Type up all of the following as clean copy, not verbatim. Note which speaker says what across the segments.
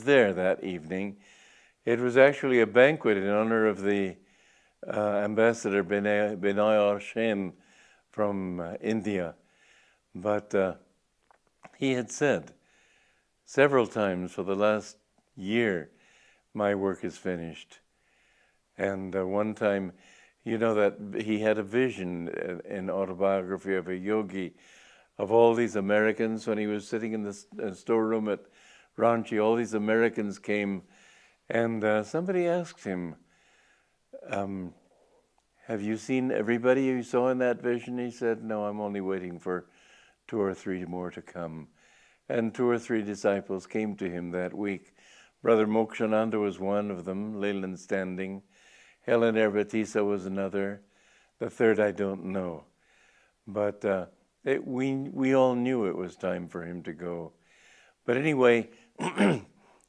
Speaker 1: there that evening. It was actually a banquet in honor of the Ambassador Binay Shen from India. But he had said several times for the last year, my work is finished. And one time, you know, that he had a vision in Autobiography of a Yogi of all these Americans when he was sitting in the storeroom at Ranchi. All these Americans came, and somebody asked him, have you seen everybody you saw in that vision? He said, no, I'm only waiting for 2 or 3 more to come. And 2 or 3 disciples came to him that week. Brother Mokshananda was one of them, Leland Standing. Helen Erbatisa was another. The third I don't know. But we all knew it was time for him to go. But anyway,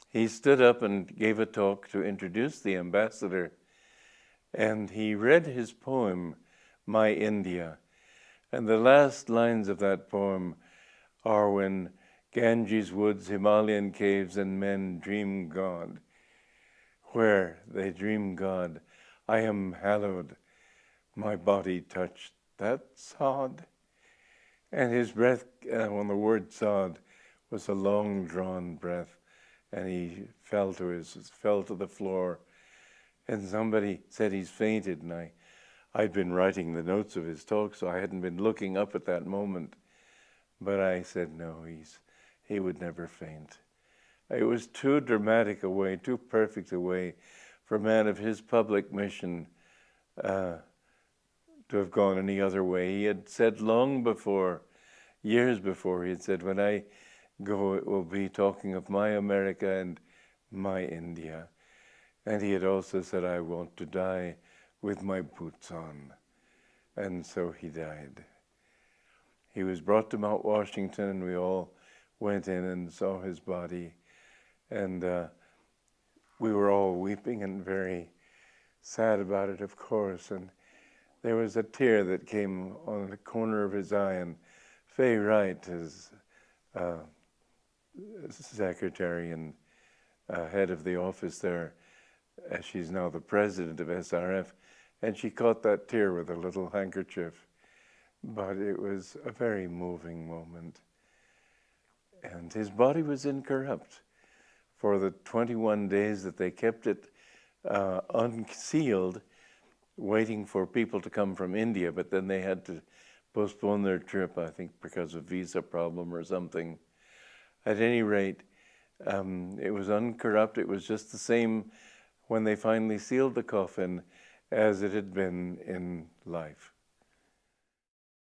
Speaker 1: he stood up and gave a talk to introduce the ambassador. And he read his poem, My India. And the last lines of that poem are when Ganges woods, Himalayan caves, and men dream God. Where they dream God, I am hallowed, my body touched that sod. And his breath on the word sod was a long-drawn breath, and he fell to the floor. And somebody said he's fainted, and I'd been writing the notes of his talk, so I hadn't been looking up at that moment. But I said, no, he would never faint. It was too dramatic a way, too perfect a way for a man of his public mission to have gone any other way. He had said long before, years before, he had said, when I go, it will be talking of my America and my India. And he had also said, I want to die with my boots on. And so he died. He was brought to Mount Washington, and we all went in and saw his body. And we were all weeping and very sad about it, of course. And there was a tear that came on the corner of his eye, and Faye Wright, his secretary and head of the office there, she's now the president of SRF, and she caught that tear with a little handkerchief. But it was a very moving moment. And his body was incorrupt. For the 21 days that they kept it unsealed, waiting for people to come from India, but then they had to postpone their trip, I think because of visa problem or something. At any rate, it was uncorrupt. It was just the same when they finally sealed the coffin as it had been in life.